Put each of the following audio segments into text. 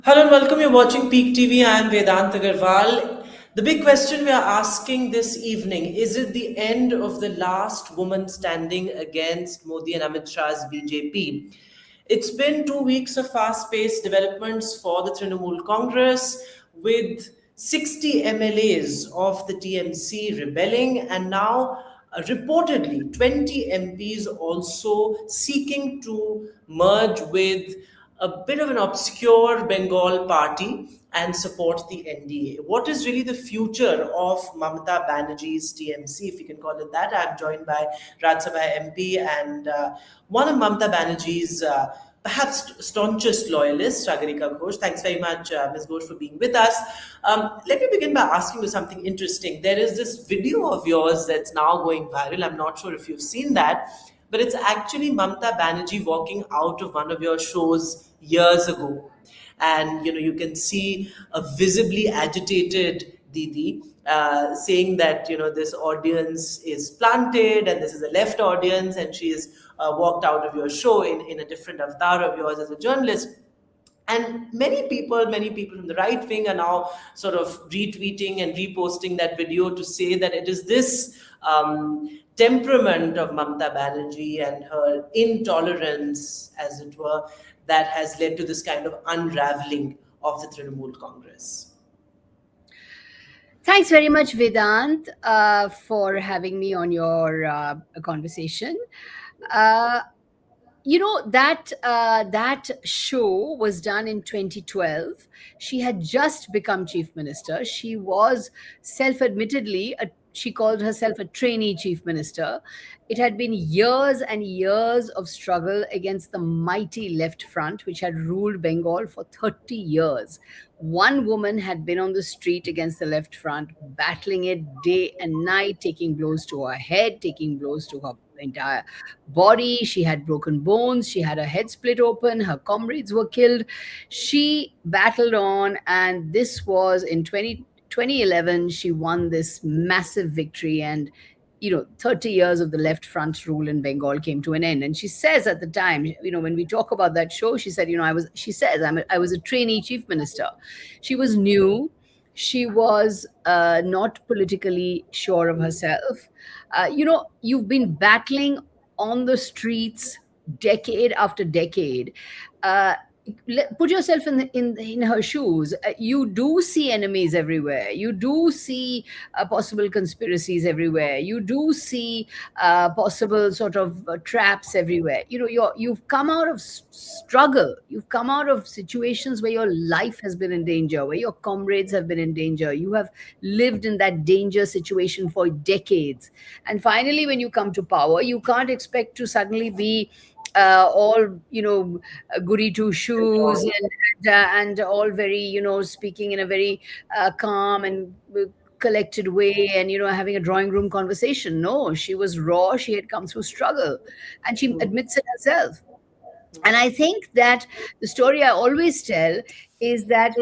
Hello and welcome. You're watching Peak TV. I am Vedant Agarwal. The big question we are asking this evening, is it the end of the last woman standing against Modi and Amit Shah's BJP? It's been 2 weeks of fast paced developments for the Trinamool Congress with 60 MLAs of the TMC rebelling and now reportedly 20 MPs also seeking to merge with a bit of an obscure Bengal party and support the NDA. What is really the future of Mamata Banerjee's TMC, if you can call it that? I'm joined by Rajya Sabha MP and one of Mamata Banerjee's perhaps staunchest loyalists, Sagarika Ghosh. Thanks very much, Ms. Ghosh, for being with us. Let me begin by asking you something interesting. There is this video of yours that's now going viral. I'm not sure if you've seen that, but it's actually Mamata Banerjee walking out of one of your shows years ago. And you can see a visibly agitated Didi saying that this audience is planted and this is a left audience, and she is walked out of your show in a different avatar of yours as a journalist. And many people from the right wing are now sort of retweeting and reposting that video to say that it is this temperament of Mamata Banerjee and her intolerance, as it were, that has led to this kind of unraveling of the Trinamool Congress. Thanks very much, Vedant, for having me on your conversation. Uh, that show was done in 2012. She had just become chief minister. She was self-admittedly she called herself a trainee chief minister. It had been years and years of struggle against the mighty left front, which had ruled Bengal for 30 years. One woman had been on the street against the left front, battling it day and night, taking blows to her head, taking blows to her entire body. She had broken bones. She had her head split open. Her comrades were killed. She battled on, and this was in 2011. She won this massive victory, and 30 years of the left front rule in Bengal came to an end. And she says at the time, when we talk about that show, she said, I was a trainee chief minister. She was new. She was not politically sure of herself. You've been battling on the streets decade after decade. Put yourself in her shoes. You do see enemies everywhere. You do see possible conspiracies everywhere. You do see possible sort of traps everywhere. You've come out of struggle. You've come out of situations where your life has been in danger, where your comrades have been in danger. You have lived in that danger situation for decades, and finally, when you come to power, you can't expect to suddenly be all goody two shoes and all very speaking in a very calm and collected way, and having a drawing room conversation. No, she was raw. She had come through struggle, and she admits it herself. And I think that the story I always tell is that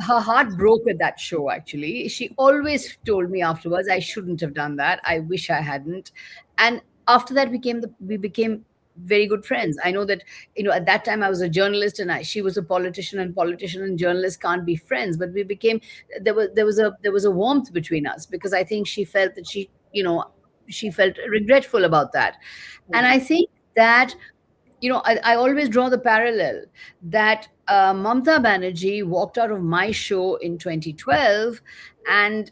her heart broke at that show. Actually, she always told me afterwards, I shouldn't have done that, I wish I hadn't. And after that, we became very good friends. I know that at that time I was a journalist, and she was a politician, and politician and journalist can't be friends, but we became, there was a warmth between us, because I think she felt that she felt regretful about that. And I think that I always draw the parallel that Mamata Banerjee walked out of my show in 2012, and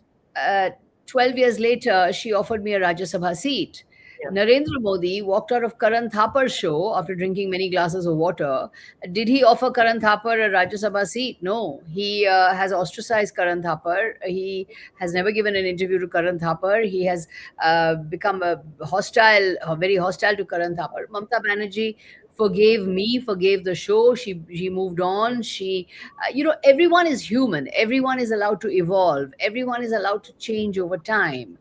12 years later, she offered me a Rajya Sabha seat. Yeah. Narendra Modi walked out of Karan Thapar's show after drinking many glasses of water. Did he offer Karan Thapar a Rajya Sabha seat? No. He has ostracized Karan Thapar. He has never given an interview to Karan Thapar. He has become very hostile to Karan Thapar. Mamata Banerjee forgave me, forgave the show. She moved on. Everyone is human. Everyone is allowed to evolve. Everyone is allowed to change over time.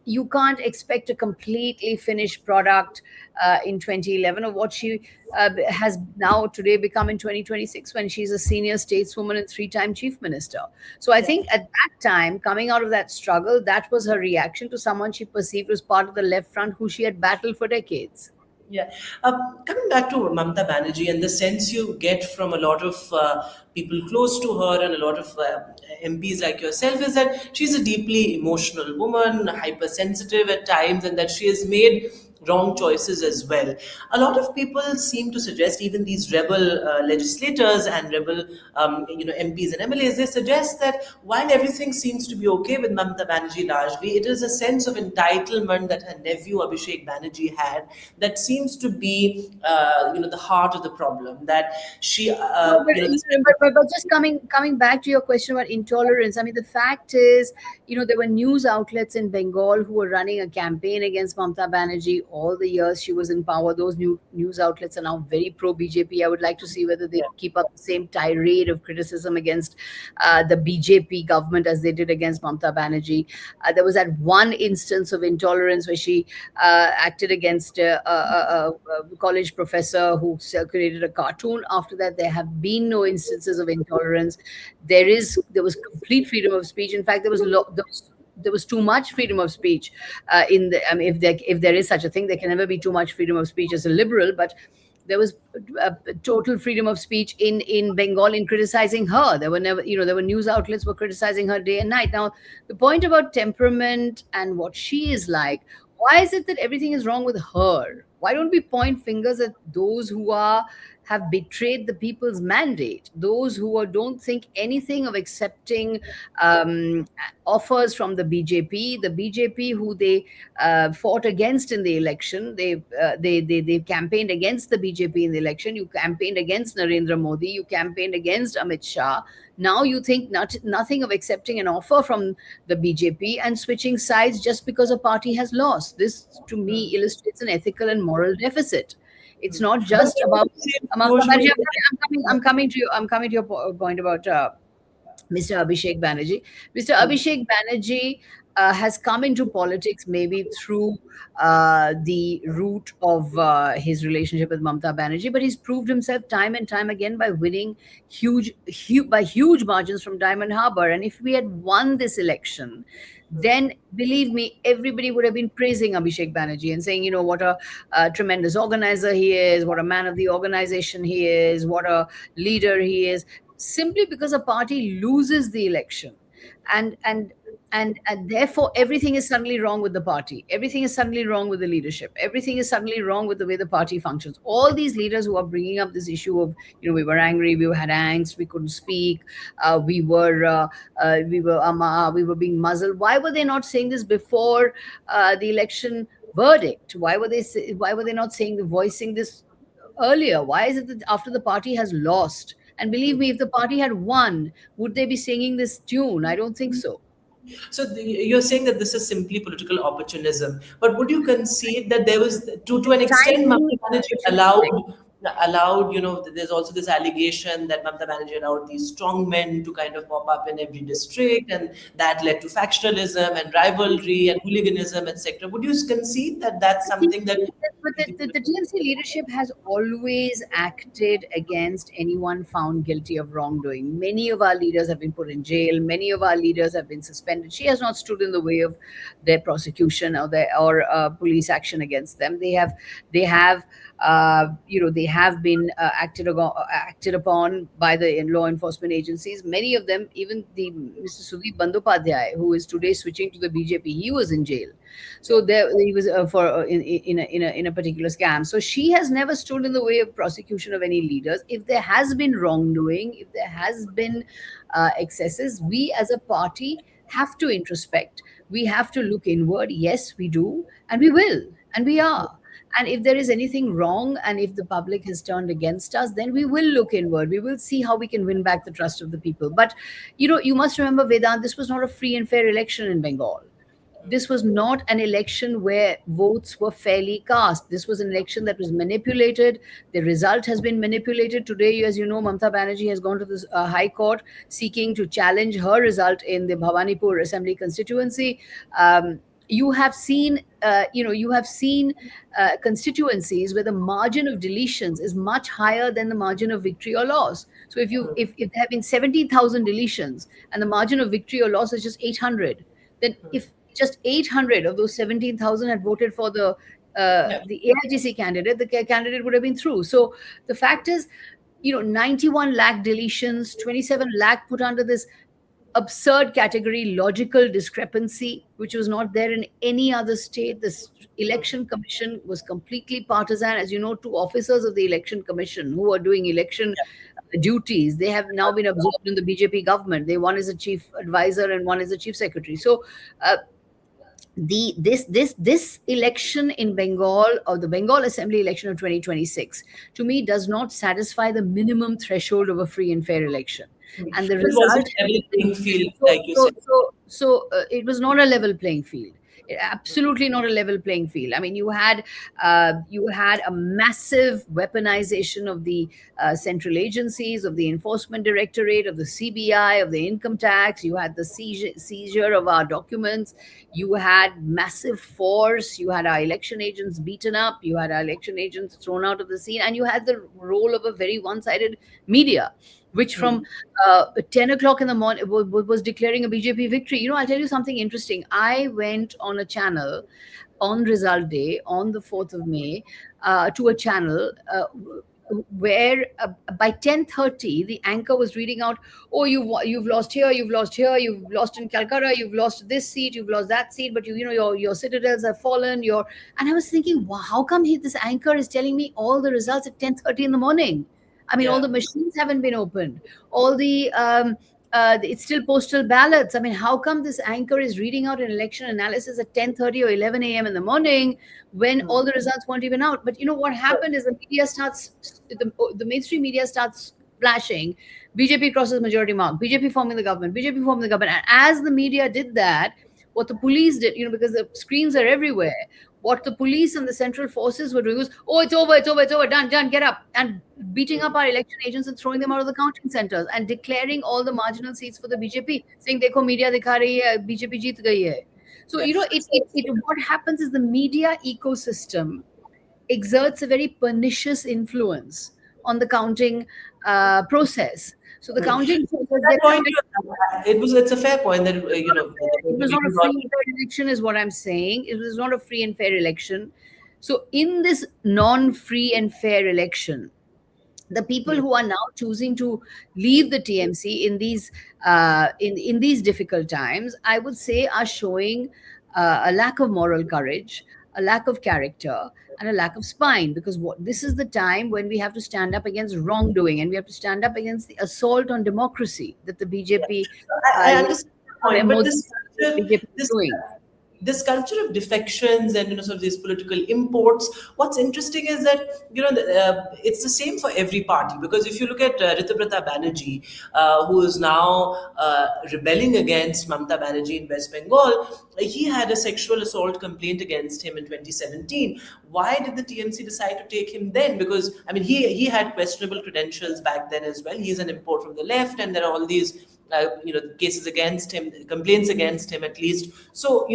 You can't expect a completely finished product in 2011 of what she has now today become in 2026, when she's a senior stateswoman and three-time chief minister. So I think at that time, coming out of that struggle, that was her reaction to someone she perceived as part of the left front who she had battled for decades. Yeah. Coming back to Mamata Banerjee and the sense you get from a lot of people close to her and a lot of MPs like yourself is that she's a deeply emotional woman, hypersensitive at times, and that she has made wrong choices as well. A lot of people seem to suggest, even these rebel legislators and rebel, MPs and MLAs, they suggest that while everything seems to be okay with Mamata Banerjee largely, it is a sense of entitlement that her nephew Abhishek Banerjee had that seems to be, the heart of the problem. That she, No, but, the but just coming back to your question about intolerance, I mean, the fact is, there were news outlets in Bengal who were running a campaign against Mamata Banerjee all the years she was in power. Those news outlets are now very pro BJP. I would like to see whether they keep up the same tirade of criticism against the BJP government as they did against Mamata Banerjee. There was that one instance of intolerance where she acted against a college professor who circulated a cartoon. After that, there have been no instances of intolerance. There was complete freedom of speech. In fact, there was too much freedom of speech in the. I mean, if there is such a thing, there can never be too much freedom of speech as a liberal. But there was total freedom of speech in Bengal in criticizing her. There were never, there were news outlets were criticizing her day and night. Now, the point about temperament and what she is like, why is it that everything is wrong with her? Why don't we point fingers at those who have betrayed the people's mandate, those who don't think anything of accepting um, offers from the BJP who they fought against in the election. They campaigned against the BJP in the election. You campaigned against Narendra Modi. You campaigned against Amit Shah. Now you think nothing of accepting an offer from the BJP and switching sides just because a party has lost. This, to me, illustrates an ethical and moral deficit. It's not but just about. emotional. I'm coming to you. I'm coming to your point about Mr. Abhishek Banerjee. Mr. Abhishek Banerjee has come into politics maybe through the route of his relationship with Mamata Banerjee, but he's proved himself time and time again by winning by huge margins from Diamond Harbour. And if we had won this election, then believe me, everybody would have been praising Abhishek Banerjee and saying, what a tremendous organizer he is, what a man of the organization he is, what a leader he is, simply because a party loses the election. And and and and therefore everything is suddenly wrong with the party, everything is suddenly wrong with the leadership, everything is suddenly wrong with the way the party functions. All these leaders who are bringing up this issue of, we were angry, we had angst, we couldn't speak, we were being muzzled. Why were they not saying this before the election verdict? Why were they not voicing this earlier? Why is it that after the party has lost? And believe me, if the party had won, would they be singing this tune? I don't think so. So you're saying that this is simply political opportunism, but would you concede that there was, to an extent, Mamata Tiny Banerjee opportunistic. there's also this allegation that Mamata Banerjee allowed these strong men to kind of pop up in every district, and that led to factionalism and rivalry and hooliganism, etc. Would you concede that that's something that? But the TMC leadership has always acted against anyone found guilty of wrongdoing. Many of our leaders have been put in jail. Many of our leaders have been suspended. She has not stood in the way of their prosecution or police action against them. They have been acted upon by the law enforcement agencies. Many of them, even the Mr. Sudeep Bandyopadhyay, who is today switching to the BJP, he was in jail. So there he was for in a particular scam. So she has never stood in the way of prosecution of any leaders. If there has been wrongdoing, if there has been excesses, we as a party have to introspect. We have to look inward. Yes, we do, and we will, and we are. And if there is anything wrong, and if the public has turned against us, then we will look inward. We will see how we can win back the trust of the people. But you must remember, Vedant, this was not a free and fair election in Bengal. This was not an election where votes were fairly cast. This was an election that was manipulated. The result has been manipulated. Today, as you know, Mamata Banerjee has gone to the High Court seeking to challenge her result in the Bhawanipur Assembly constituency. You have seen constituencies where the margin of deletions is much higher than the margin of victory or loss. So if there have been 70,000 deletions and the margin of victory or loss is just 800, then if just 800 of those 17,000 had voted for the Yeah. the AIGC candidate, the candidate would have been through. So the fact is, 91 lakh deletions, 27 lakh put under this absurd category, logical discrepancy, which was not there in any other state. This election commission was completely partisan. As you know, two officers of the election commission who are doing election duties, they have now been absorbed in the BJP government. One is a chief advisor and one is a chief secretary. So this election in Bengal, or the Bengal Assembly election of 2026, to me does not satisfy the minimum threshold of a free and fair election. And the It wasn't result, level playing field, so like you so said. it was not a level playing field. Absolutely not a level playing field. I mean, you had a massive weaponization of the central agencies, of the enforcement directorate, of the CBI, of the income tax. You had the seizure of our documents. You had massive force. You had our election agents beaten up. You had our election agents thrown out of the scene, and you had the role of a very one-sided media, which from 10 o'clock in the morning was declaring a BJP victory. I'll tell you something interesting. I went on a channel on result day on the 4th of May to a channel where by 10:30 the anchor was reading out, oh, you've lost here, you've lost here, you've lost in Calcutta, you've lost this seat, you've lost that seat, but your citadels have fallen. And I was thinking, wow, how come this anchor is telling me all the results at 10:30 in the morning? I mean, all Yeah. the machines haven't been opened. All it's still postal ballots. I mean, how come this anchor is reading out an election analysis at 10:30 or 11 a.m. in the morning when Hmm. all the results weren't even out? But what happened is the mainstream media starts flashing, BJP crosses majority mark, BJP forming the government, BJP forming the government. And as the media did that, what the police did, because the screens are everywhere, what the police and the central forces were doing was, oh, it's over, it's over, it's over, done, done, get up, and beating up our election agents and throwing them out of the counting centers and declaring all the marginal seats for the BJP, saying, "Dekho, media dikha rahi hai, BJP jeet gayi hai." So Yeah. what happens is the media ecosystem exerts a very pernicious influence on the counting process. So the counting process That gets point, affected. it's a fair point that It was not a we free got. and fair election, is what I'm saying. It was not a free and fair election. So, in this non-free and fair election, the people Hmm. who are now choosing to leave the TMC in these difficult times, I would say, are showing a lack of moral courage, a lack of character, and a lack of spine. Because this is the time when we have to stand up against wrongdoing, and we have to stand up against the assault on democracy that the BJP, I understand the point, but Modi, BJP is this doing. this culture of defections and sort of these political imports. What's interesting is that it's the same for every party, because if you look at Ritubrata Banerjee, who is now rebelling against Mamata Banerjee in West Bengal, he had a sexual assault complaint against him in 2017. Why did the TMC decide to take him then? Because I mean, he had questionable credentials back then as well. He's an import from the left, and there are all these cases against him, complaints against him at least. So,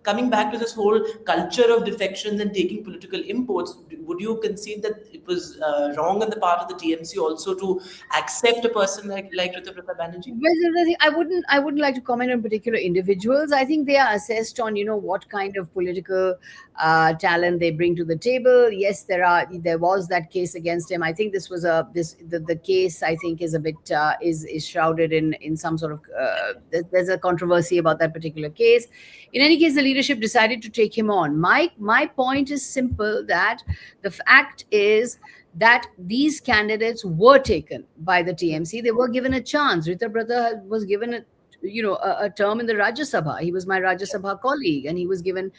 coming back to this whole culture of defections and taking political imports, would you concede that it was wrong on the part of the TMC also to accept a person like Ritubrata Banerjee? Well, the thing, I wouldn't like to comment on particular individuals. I think they are assessed on what kind of political talent they bring to the table. Yes, there was that case against him. I think this was the case, I think, is a bit is shrouded in some sort of there's a controversy about that particular case. In any case, the leadership decided to take him on. My point is simple, that the fact is that these candidates were taken by the TMC. They were given a chance. Rita Brata was given a term in the Rajya Sabha. He was my Rajya Sabha colleague, and he was given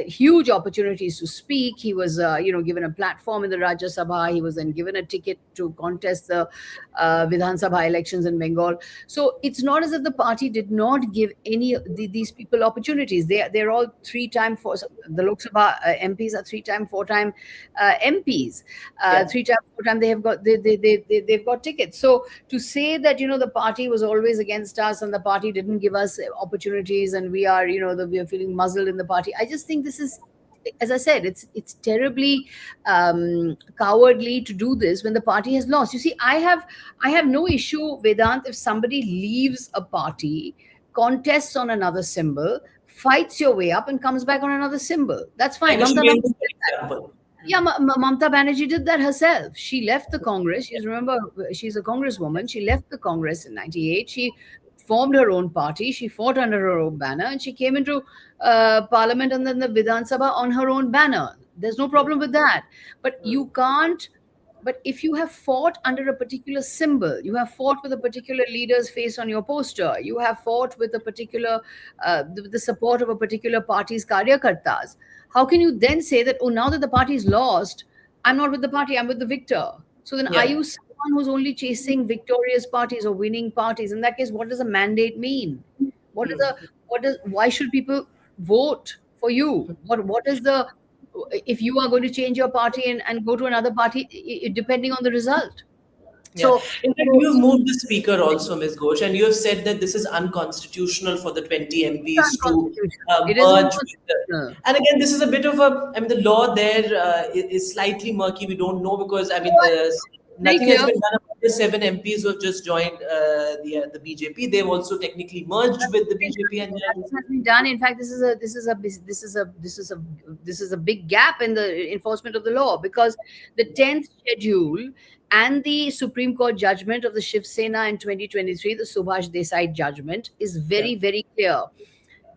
huge opportunities to speak. He was given a platform in the Rajya Sabha. He was then given a ticket to contest the Vidhan Sabha elections in Bengal. So it's not as if the party did not give these people opportunities. They're all three-time four. The Lok Sabha MPs are three-time, four-time MPs. Yeah. Three-time, four-time they've got tickets. So to say that the party was always against us and the party didn't give us opportunities and we are we are feeling muzzled in the party, I just think this is, as I said, it's terribly cowardly to do this when the party has lost. You see, I have no issue, Vedant, if somebody leaves a party, contests on another symbol, fights your way up and comes back on another symbol. That's I fine. guess Mamata you gave Banerjee a did good that. example. Yeah, Mamata Banerjee did that herself. She left the Congress. She's remember she's a congresswoman. She left the Congress in '98. She formed her own party. She fought under her own banner, and she came into Parliament and then the Vidhan Sabha on her own banner. There's no problem with that. But you can't. But if you have fought under a particular symbol, you have fought with a particular leader's face on your poster, you have fought with a particular, the support of a particular party's karyakartas, how can you then say that, oh, now that the party's lost, I'm not with the party, I'm with the victor? So then are Yeah. you someone who's only chasing victorious parties or winning parties? In that case, what does a mandate mean? What is a what does why should people vote for you? What is the if you are going to change your party and go to another party depending on the result? Yeah. So, In fact, so, you've so moved the speaker also, Ms. Ghosh, and you have said that this is unconstitutional for the 20 it's MPs to unconstitutional. It is merge with the. unconstitutional. And again, this is a bit of a, I mean, the law there is slightly murky. We don't know because, I mean, No, very nothing has clear. been done about the seven MPs who have just joined the BJP. They've also technically merged with the BJP, and Nothing has been done. In fact, this is a big gap in the enforcement of the law, because the 10th schedule and the Supreme Court judgment of the Shiv Sena in 2023, the Subhash Desai judgment, is yeah. very clear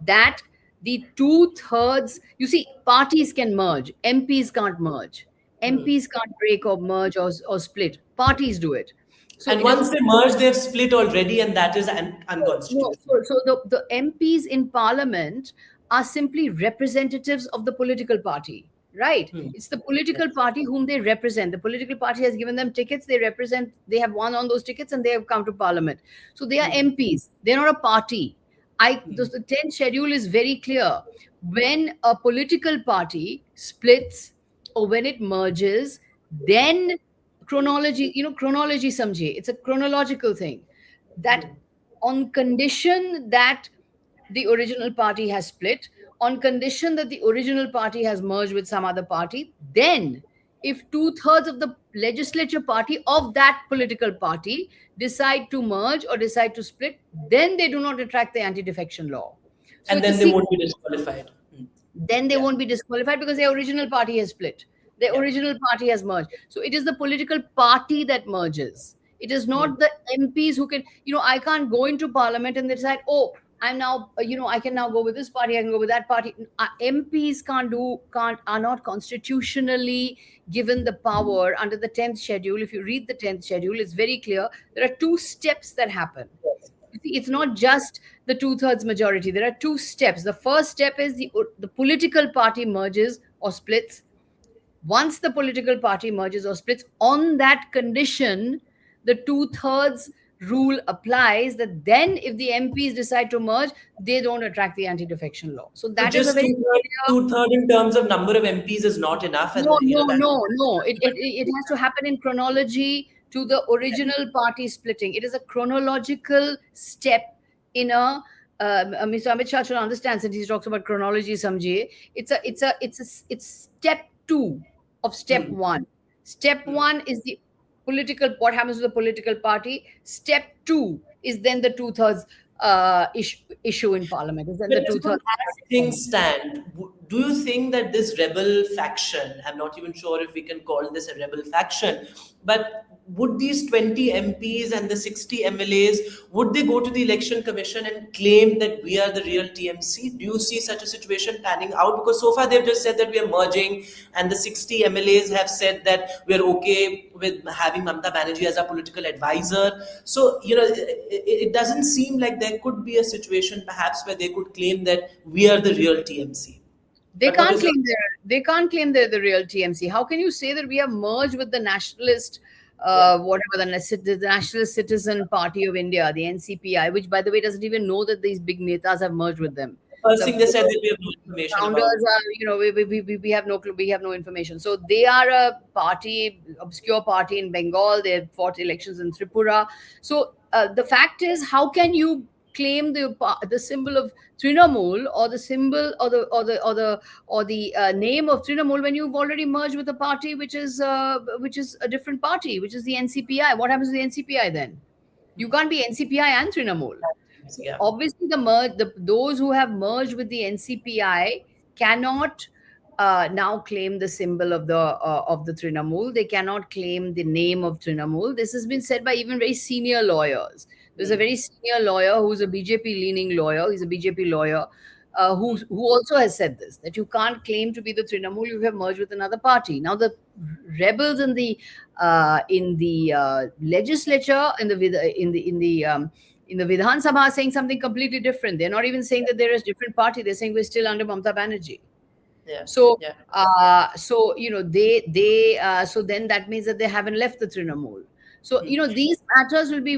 that the two-thirds, you see, parties can merge, MPs can't merge. MPs can't break or merge or split. Parties do it. So And it is once they merge, they've split already, and that is no, unconstitutional. so the MPs in parliament are simply representatives of the political party, right? It's the Yeah. political party whom they represent. The political party has given them tickets, they represent, they have won on those tickets, and they have come to parliament. So they are MPs, they're not a party. The 10th schedule is very clear. When a political party splits or when it merges, then chronology samjhe. It's a chronological thing that on condition that the original party has split, on condition that the original party has merged with some other party, then if two-thirds of the legislature party of that political party decide to merge or decide to split, then they do not attract the anti-defection law. So And it's a then they secret. won't be disqualified. Then they Yeah. won't be disqualified because their original party has split. Their Yeah. original party has merged. So it is the political party that merges. It is not the MPs who can, I can't go into parliament and they decide, oh, I'm now, I can now go with this party, I can go with that party. MPs are not constitutionally given the power under the 10th schedule. If you read the 10th schedule, it's very clear. There are two steps that happen. You see, it's not just the two-thirds majority. There are two steps. The first step is the political party merges or splits. Once the political party merges or splits, on that condition, the two-thirds rule applies, that then if the MPs decide to merge, they don't attract the anti-defection law. So So that is a just very clear. two-third in terms of number of MPs is not enough, and No, no, that. no, no. It has to happen in chronology to the original party splitting. It is a chronological step in a. Mr. Amit Shah should understand since he talks about chronology. Samjhe, it's step two of step one. Step one is the political. What happens to the political party? Step two is then the two-thirds issue in parliament. Is then But the two-thirds. as things stand, do you think that this rebel faction, I'm not even sure if we can call this a rebel faction, but would these 20 MPs and the 60 MLAs, would they go to the election commission and claim that we are the real TMC? Do you see such a situation panning out? Because so far they've just said that we are merging, and the 60 MLAs have said that we are okay with having Mamata Banerjee as our political advisor. So, it doesn't seem like there could be a situation perhaps where they could claim that we are the real TMC. They But what can't is your. claim they're the real TMC. How can you say that we have merged with the nationalist, Yeah. whatever the Nationalist Citizen Party of India, the NCPI, which by the way doesn't even know that these big netas have merged with them. First The thing they said that we have no information founders about. are, we have no clue, we have no information. So they are a party, obscure party in Bengal. They have fought elections in Tripura. So the fact is, how can you claim the symbol of Trinamool or the symbol or the name of Trinamool when you've already merged with a party which is a different party, which is the NCPI? What happens to the NCPI then? You can't be NCPI and Trinamool. Yeah. obviously those who have merged with the NCPI cannot now claim the symbol of the Trinamool. They cannot claim the name of Trinamool. This has been said by even very senior lawyers. There's a Hmm. very senior lawyer who's a BJP leaning lawyer. He's a BJP lawyer. Who also has said this, that you can't claim to be the Trinamool, you have merged with another party. Now the rebels in the legislature, in the Vidhan Sabha are saying something completely different. They're not even saying that there is different party. They're saying we're still under Mamata Banerjee. Yeah. So, Yeah. so then that means that they haven't left the Trinamool. So, these matters will be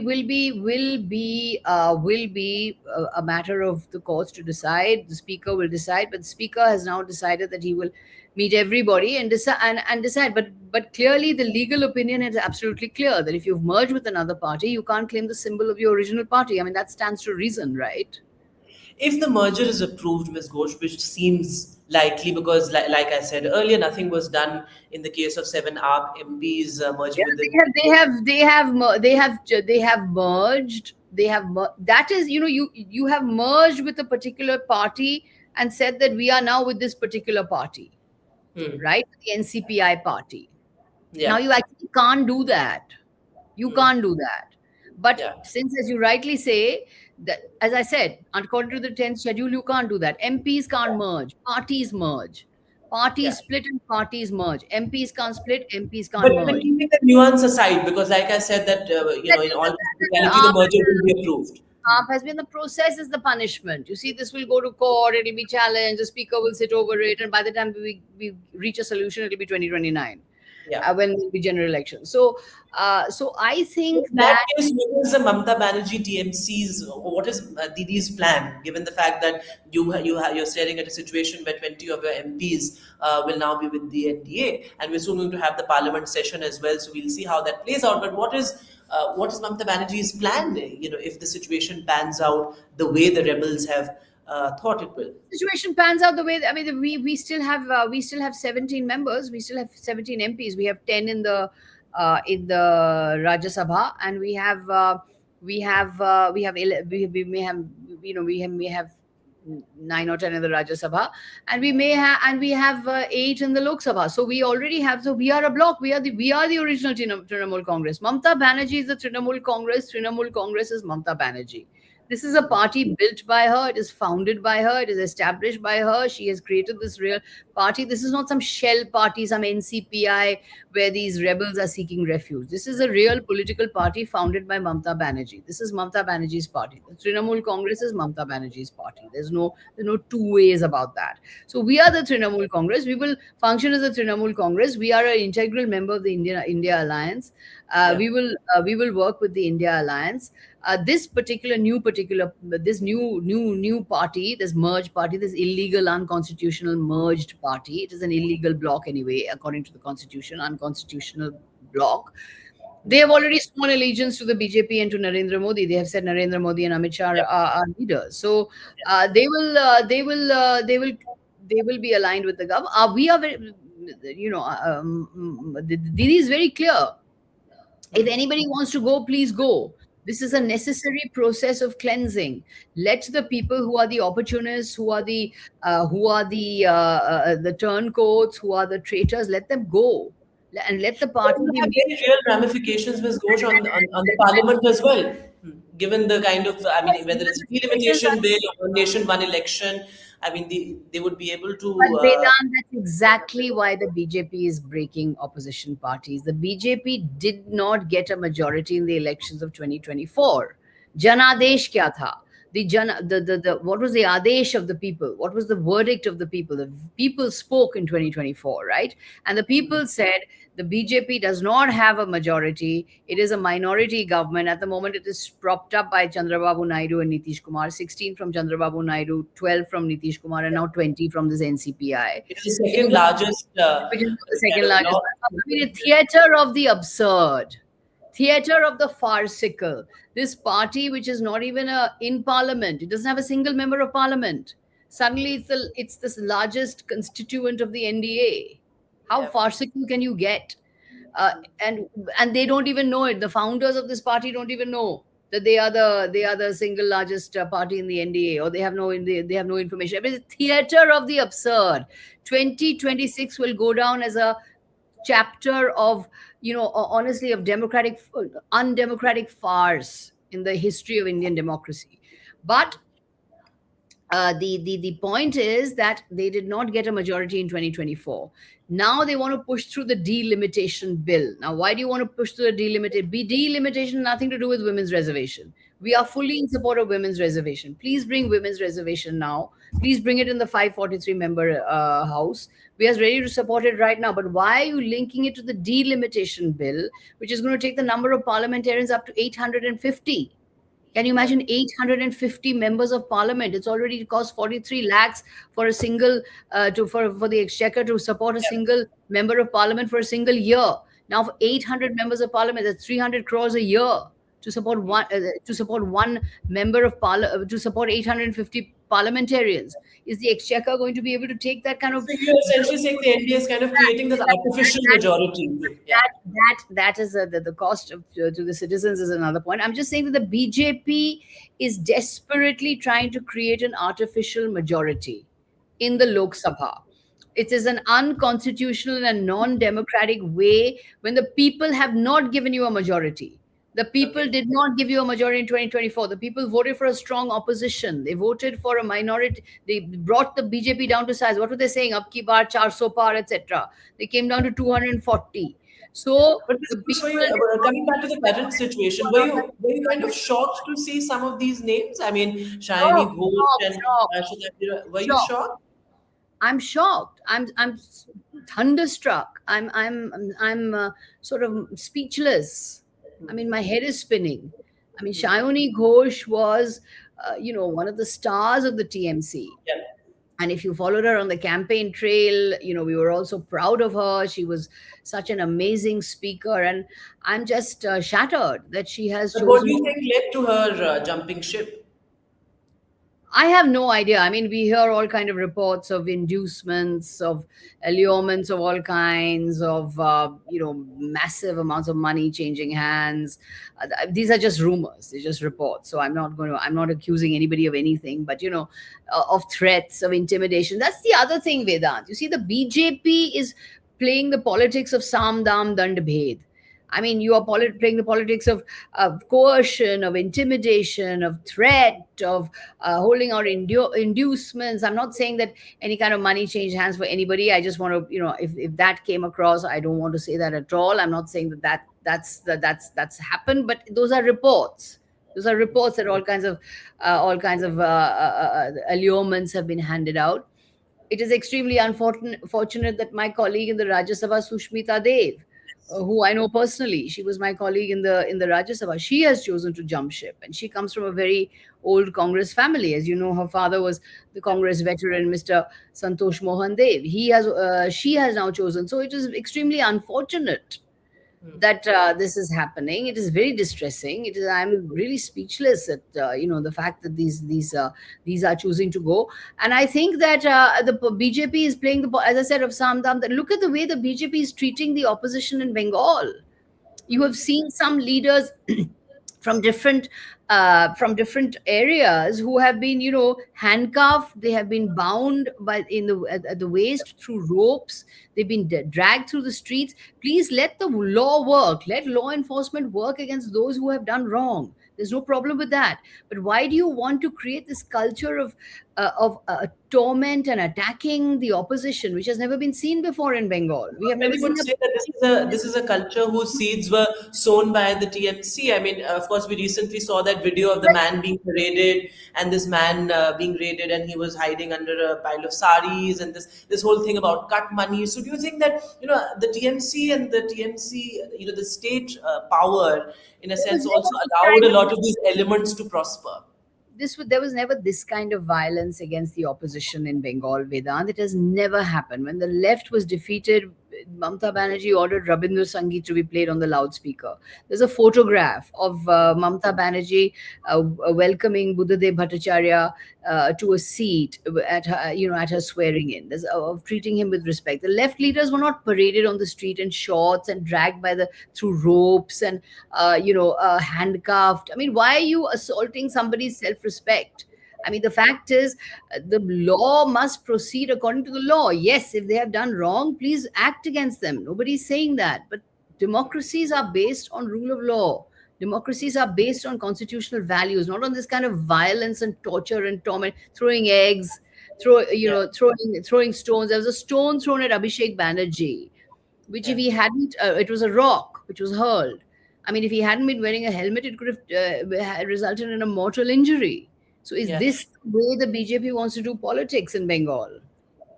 a matter of the courts to decide. The speaker will decide, but the speaker has now decided that he will meet everybody and decide and decide. But clearly, the legal opinion is absolutely clear that if you've merged with another party, you can't claim the symbol of your original party. I mean, that stands to reason, right? If the merger is approved, Ms. Ghosh, which seems likely because, like I said earlier, nothing was done in the case of seven ARC MPs merging with the. They have merged. That is, you have merged with a particular party and said that we are now with this particular party, Hmm. right? The NCPI party. Now Yeah. you actually can't do that. You Hmm. can't do that. But Yeah. since, as you rightly say, that as I said, according to the 10th schedule, you can't do that. MPs can't merge. Parties merge. Yeah. Parties split and parties merge. MPs can't split. MPs can't But merge. keeping the nuance aside, because like I said, that That in is all the reality, the ARP merger will be approved. has been the process is the punishment. You see, this will go to court, it'll be challenged, the speaker will sit over it, and by the time we reach a solution, it'll be 2029 Yeah. when there'll be general elections. So I In think that that case, what is the Mamata Banerjee TMC's, or what is Didi's plan, given the fact that you're staring at a situation where 20 of your MPs will now be with the NDA, and we're soon going to have the Parliament session as well, so we'll see how that plays out. But what is Mamata Banerjee's plan? If the situation pans out the way the rebels have thought it will. situation pans out the way I mean, we still have 17 members, we still have 17 MPs, we have 10 in the Rajya Sabha, and we may have, we have 9 or 10 in the Rajya Sabha, and we have 8 in the Lok Sabha. So we already have. So we are a bloc. We are the original Trinamool Congress. Mamata Banerjee is the Trinamool Congress. Trinamool Congress is Mamata Banerjee. This is a party built by her. It is founded by her. It is established by her. She has created this real party. This is not some shell party, some NCPI where these rebels are seeking refuge. This is a real political party founded by Mamata Banerjee. This is Mamata Banerjee's party. The Trinamool Congress is Mamata Banerjee's party. There's no two ways about that. So we are the Trinamool Congress. We will function as a Trinamool Congress. We are an integral member of the India Alliance. Yeah. We will work with the India Alliance. This new party, this merged party, this illegal unconstitutional merged party, it is an illegal bloc anyway according to the constitution, unconstitutional bloc. They have already sworn allegiance to the BJP and to Narendra Modi. They have said Narendra Modi and Amit Shah Yeah. are leaders. So they will be aligned with the government. We are very, Didi is very clear. If anybody wants to go, please go. This is a necessary process of cleansing. Let the people who are the opportunists, who are the turncoats, who are the traitors, let them go, and let the It party will be have made. very real ramifications, Ms. Ghosh, on the parliament as well. Given the kind of, I mean, whether it's a fee limitation bill or one nation, one election, I mean, they would be able But to. Vedant, that's exactly why the BJP is breaking opposition parties. The BJP did not get a majority in the elections of 2024. Janadesh kya tha? What was the adesh of the people? What was the verdict of the people? The people spoke in 2024, right? And the people said the BJP does not have a majority. It is a minority government. At the moment, it is propped up by Chandrababu Naidu and Nitish Kumar. 16 from Chandrababu Naidu, 12 from Nitish Kumar, and now 20 from this NCPI. It's the It second was, largest which is the kind second of largest. bloc. I mean, a theater of the absurd, theater of the farcical. This party, which is not even in parliament, it doesn't have a single member of parliament. Suddenly, it's this largest constituent of the NDA. How Yeah. farcical can you get? Uh, and and they don't even know it. The founders of this party don't even know. that they are the single largest party in the NDA, or they have no information. I mean, it's theater of the absurd. 2026 will go down as a chapter of, honestly, of undemocratic farce in the history of Indian democracy. But the point is that they did not get a majority in 2024. Now they want to push through the delimitation bill. Now, why do you want to push through the delimitation? Nothing to do with women's reservation. We are fully in support of women's reservation. Please bring women's reservation now. Please bring it in the 543 member house. We are ready to support it right now. But why are you linking it to the delimitation bill, which is going to take the number of parliamentarians up to 850? Can you Right. imagine 850 members of parliament? It's already cost 43 lakhs for a single for the exchequer to support a single member of parliament for a single year. Now, for 800 members of parliament, that's 300 crores a year to support one member of parliament, to support 850 parliamentarians. Is the exchequer going to be able to take that kind of So you're essentially saying the NDA is kind of creating this artificial that majority. Yeah. that is the cost of, to the citizens is another point. I'm just saying that the BJP is desperately trying to create an artificial majority in the Lok Sabha. It is an unconstitutional and non-democratic way when the people have not given you a majority. The people Okay. did not give you a majority in 2024. The people voted for a strong opposition. They voted for a minority. They brought the BJP down to size. What were they saying? Up ki bar, 400 par, etc. They came down to 240. So But the this, people did not coming back to the current situation, were you kind of shocked to see some of these names? I mean, Shayani shocked, Ghosh shocked, and shocked, Shadab, were you shocked. shocked? I'm shocked. I'm thunderstruck. I'm sort of speechless. I mean, my head is spinning. I mean, Shayoni Ghosh was, one of the stars of the TMC. Yeah. And if you followed her on the campaign trail, we were also proud of her. She was such an amazing speaker, and I'm just shattered that she has But what do chosen. you think led to her jumping ship? I have no idea. I mean, we hear all kind of reports of inducements, of allurements of all kinds, of massive amounts of money changing hands. These are just rumors. They're just reports. So I'm not accusing anybody of anything. But of threats, of intimidation. That's the other thing, Vedant. You see, the BJP is playing the politics of Sam Dam Dand Bhed. I mean, you are playing the politics of coercion, of intimidation, of threat, of holding out inducements. I'm not saying that any kind of money changed hands for anybody. I just want to, if that came across, I don't want to say that at all. I'm not saying that's happened, but those are reports. Those are reports that all kinds of allurements have been handed out. It is extremely unfortunate that my colleague in the Rajya Sabha, Sushmita Dev, who I know personally, she was my colleague in the Rajya Sabha. She has chosen to jump ship, and she comes from a very old Congress family. As you know, her father was the Congress veteran, Mr. Santosh Mohan Dev. She has now chosen. So it is extremely unfortunate that this is happening. It is very distressing. I'm really speechless at the fact that these are choosing to go. And I think that the BJP is playing as I said, of Samdam. That look at the way the BJP is treating the opposition in Bengal. You have seen some leaders from different areas who have been handcuffed. They have been bound at the waist through ropes. They've been dragged through the streets. Please let the law work. Let law enforcement work against those who have done wrong. There's no problem with that. But why do you want to create this culture of torment and attacking the opposition, which has never been seen before in Bengal? We have never Many seen would say that this is a culture whose seeds were sown by the TMC. I mean, of course, we recently saw that video of the man being paraded, and this man being raided, and he was hiding under a pile of saris, and this whole thing about cut money. So, do you think that the TMC and the TMC, the state power, in a There was sense, also never this allowed kind a of lot of these elements to prosper? there was never this kind of violence against the opposition in Bengal, Vedant. It has never happened. When the left was defeated Mamata Banerjee ordered Rabindra Sangeet to be played on the loudspeaker. There's a photograph of Mamata Banerjee welcoming Buddhadev Bhattacharya to a seat at her, at her swearing in. There's of treating him with respect. The left leaders were not paraded on the street in shorts and dragged by the through ropes and handcuffed. I mean, why are you assaulting somebody's self-respect? I mean, the fact is, the law must proceed according to the law. Yes, if they have done wrong, please act against them. Nobody's saying that. But democracies are based on rule of law. Democracies are based on constitutional values, not on this kind of violence and torture and torment, throwing eggs, Yeah, throwing stones. There was a stone thrown at Abhishek Banerjee, which if yeah, he hadn't, it was a rock which was hurled. I mean, if he hadn't been wearing a helmet, it could have resulted in a mortal injury. So, is yeah. this the way the BJP wants to do politics in Bengal?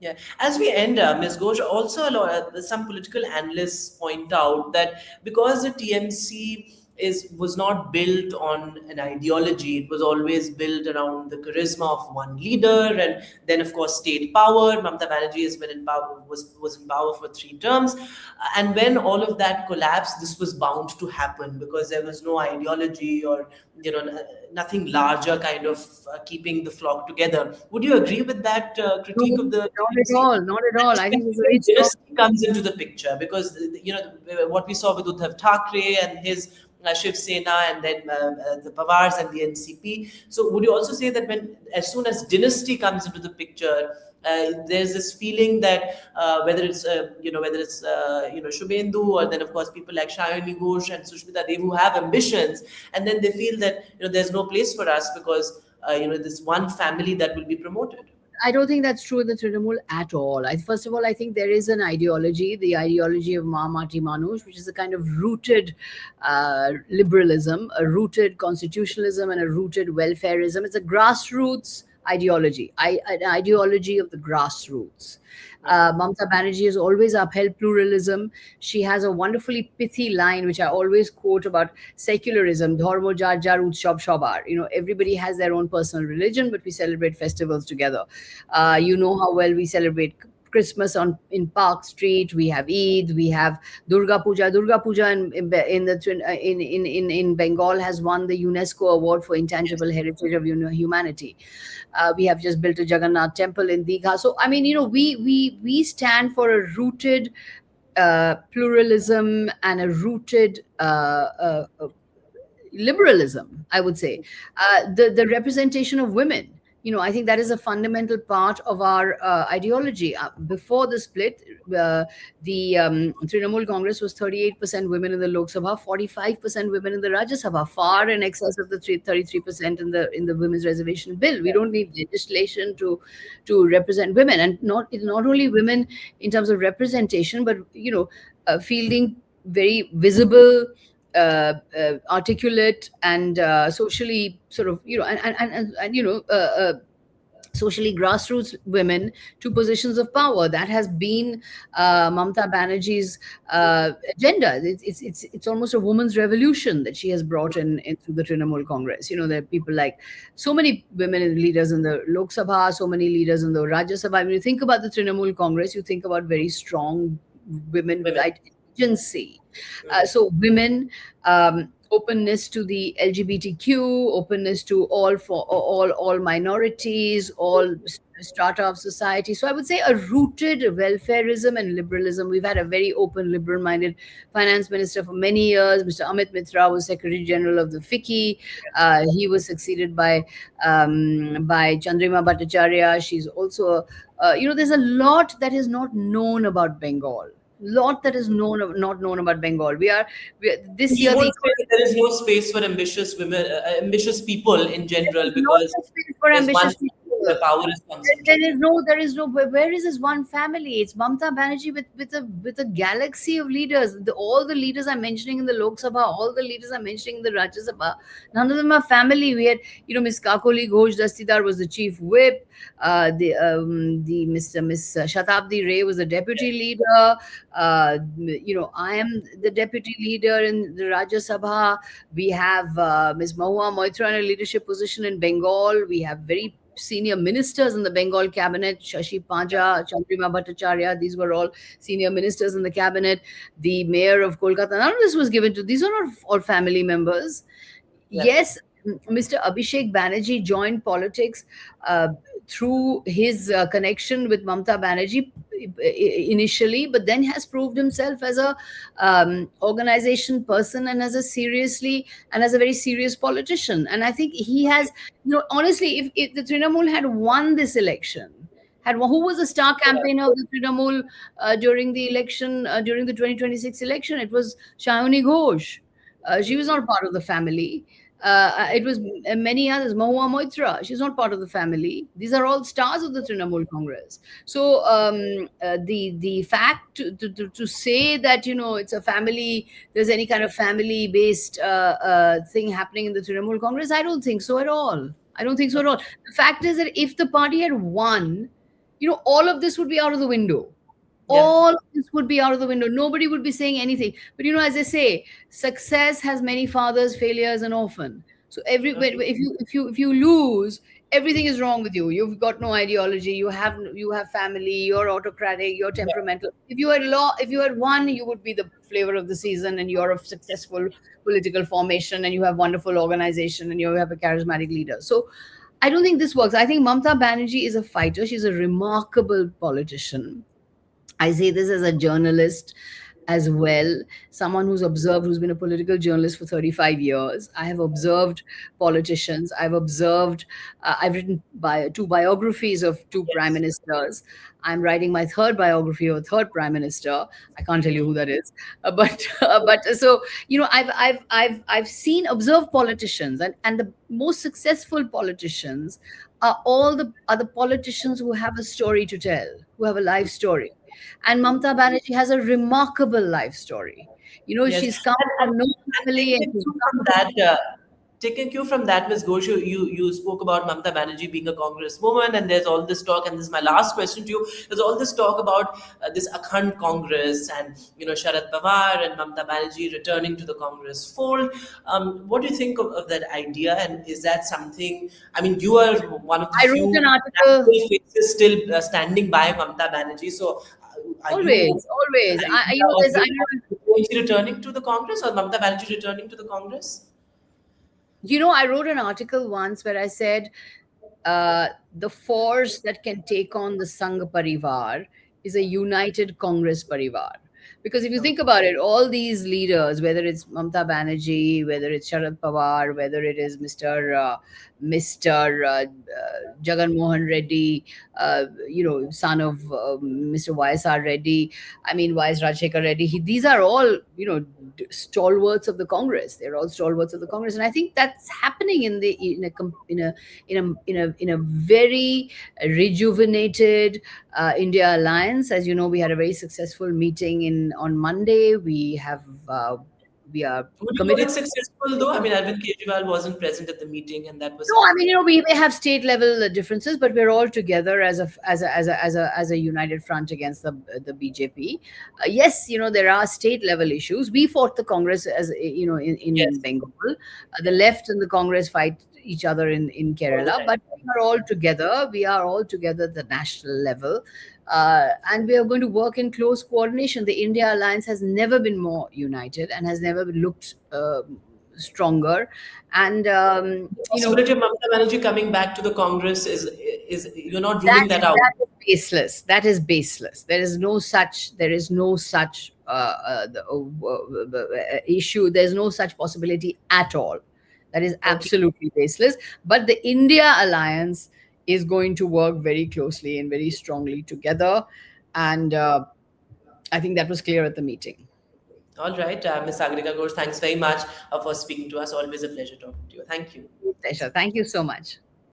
Yeah. As we end, Ms. Ghosh, also a lot, some political analysts point out that because the TMC was not built on an ideology, it was always built around the charisma of one leader, and then of course state power. Mamata Banerjee has been in power, was in power for 3 terms, and when all of that collapsed, this was bound to happen because there was no ideology or nothing larger kind of keeping the flock together. Would you agree with that No, critique of the not at TMC? all. Not at all. I think it's Especially very when strong. dynasty comes into the picture, because what we saw with Uddhav Thackeray and his Shiv Sena, and then the Pawars and the NCP. So, would you also say that as soon as dynasty comes into the picture, there's this feeling that whether it's Shubhendu, or then of course people like Shayani Ghosh and Sushmita Dev who have ambitions, and then they feel that there's no place for us because this one family that will be promoted. I don't think that's true in the Trinamool at all. First of all, I think there is an ideology, the ideology of Mahamati Manush, which is a kind of rooted liberalism, a rooted constitutionalism, and a rooted welfareism. It's a grassroots ideology, an ideology of the grassroots. Right. Mamata Banerjee has always upheld pluralism. She has a wonderfully pithy line, which I always quote about secularism, dharmo jar jar utsav shobar. Everybody has their own personal religion, but we celebrate festivals together. You know how well we celebrate Christmas in Park Street. We have Eid. We have Durga Puja. Durga Puja in Bengal has won the UNESCO award for Yes. intangible heritage of humanity. We have just built a Jagannath temple in Digha. So I mean, we stand for a rooted pluralism and a rooted liberalism, I would say. The representation of women. I think that is a fundamental part of our ideology. Before the split, the Trinamool Congress was 38% women in the Lok Sabha, 45% women in the Rajya Sabha, far in excess of the 33% in the women's reservation bill. We don't need legislation to represent women, and not only women in terms of representation, but fielding very visible, articulate, and socially sort of socially grassroots women to positions of power. That has been Mamata Banerjee's agenda. It's almost a woman's revolution that she has brought into the Trinamool Congress. There are people like so many women leaders in the Lok Sabha, so many leaders in the Rajya Sabha. When you think about the Trinamool Congress, you think about very strong women with Women. agency. Mm. So women, openness to the LGBTQ, openness to all minorities, all strata of society. So I would say a rooted welfareism and liberalism. We've had a very open, liberal-minded finance minister for many years. Mr. Amit Mitra was Secretary General of the FICCI. He was succeeded by Chandrima Bhattacharya. She's also, there's a lot that is not known about Bengal. Lot that is not known about Bengal. We are this You year the would say that there is no space for ambitious women, ambitious people in there general, is not because a space for there's one ambitious place people. where power is concentrated. There is no. Where is this one family? It's Mamata Banerjee with a galaxy of leaders. All the leaders I'm mentioning in the Lok Sabha, all the leaders I'm mentioning in the Rajya Sabha, none of them are family. We had, Miss Kakoli Ghosh Dastidar was the chief whip. The Miss Shatabdi Ray was the deputy leader. I am the deputy leader in the Rajya Sabha. We have Ms. Mahua Moitra in a leadership position in Bengal. We have very senior ministers in the Bengal cabinet, Shashi Panja, Chandrima Bhattacharya, these were all senior ministers in the cabinet. The mayor of Kolkata, none of this was given to, these are not all family members. Yeah. Yes, Mr. Abhishek Banerjee joined politics uh, through his connection with Mamata Banerjee initially, but then has proved himself as a organization person and as a seriously and as a very serious politician. And I think he has, honestly, if the Trinamool had won this election, who was the star campaigner of the Trinamool during the election, during the 2026 election? It was Shayoni Ghosh. She was not part of the family. It was many others. Mahua Moitra, she's not part of the family. These are all stars of the Trinamool Congress. So the fact to say that it's a family, there's any kind of family based thing happening in the Trinamool Congress, I don't think so at all. I don't think so at all. The fact is that if the party had won, all of this would be out of the window. Yeah. All of this would be out of the window. Nobody would be saying anything. But as I say, success has many fathers, failure is an orphan. So Okay. if you lose, everything is wrong with you. You've got no ideology. You have family. You're autocratic. You're Yeah. temperamental. If you had won, you would be the flavor of the season, and you're a successful political formation, and you have wonderful organization, and you have a charismatic leader. So I don't think this works. I think Mamata Banerjee is a fighter. She's a remarkable politician. I say this as a journalist as well, someone who's observed, who's been a political journalist for 35 years. I have observed politicians. I've written two biographies of two prime Yes. ministers. I'm writing my third biography of a third prime minister. I can't tell you who that is, but so I've seen observed politicians, and the most successful politicians are the politicians who have a story to tell, who have a life story. And Mamata Banerjee has a remarkable life story. Yes. She's come And, from no family, and taking she's cue come from from. that, taking cue from that, Ms. Ghosh, you spoke about Mamata Banerjee being a congresswoman, and there's all this talk, and this is my last question to you. There's all this talk about this Akhand Congress, and Sharad Pawar and Mamata Banerjee returning to the Congress fold. What do you think of that idea, and is that something? I mean, you are one of the I wrote an few article. national faces still standing by Mamata Banerjee. So, are you? Always, always. The I, idea of there's, I it, know. is she returning to the Congress or Mamata Banerjee returning to the Congress? I wrote an article once where I said the force that can take on the Sangh Parivar is a united Congress Parivar. Because if you think Okay. about it, all these leaders, whether it's Mamata Banerjee, whether it's Sharad Pawar, whether it is Mr. Jagan Mohan Reddy, son of Mr. YSR Reddy, I mean YS Rajshekar Reddy, these are all stalwarts of the Congress. They're all stalwarts of the Congress, and I think that's happening in a very rejuvenated India alliance. As you know, we had a very successful meeting on Monday. We are Would you call committed. it successful though? I mean, Arvind Kejriwal wasn't present at the meeting, and that was No, I something. mean, we may have state level differences, but we're all together as a united front against the BJP. Yes, there are state level issues. We fought the Congress in Yes. Bengal. The left and the Congress fight each other in All the Kerala, time. but we are all together. We are all together at the national level. And we are going to work in close coordination. The India alliance has never been more united and has never looked stronger. And The possibility of Mamata Banerjee coming back to the Congress is you're not that ruling that out. that is baseless. That is baseless. There is no such issue. There's no such possibility at all. That is Okay. absolutely baseless. But the India alliance is going to work very closely and very strongly together, and I think that was clear at the meeting. All right, Ms. Sagarika Ghosh, thanks very much for speaking to us. Always a pleasure talking to you. Thank you. Pleasure. Thank you so much.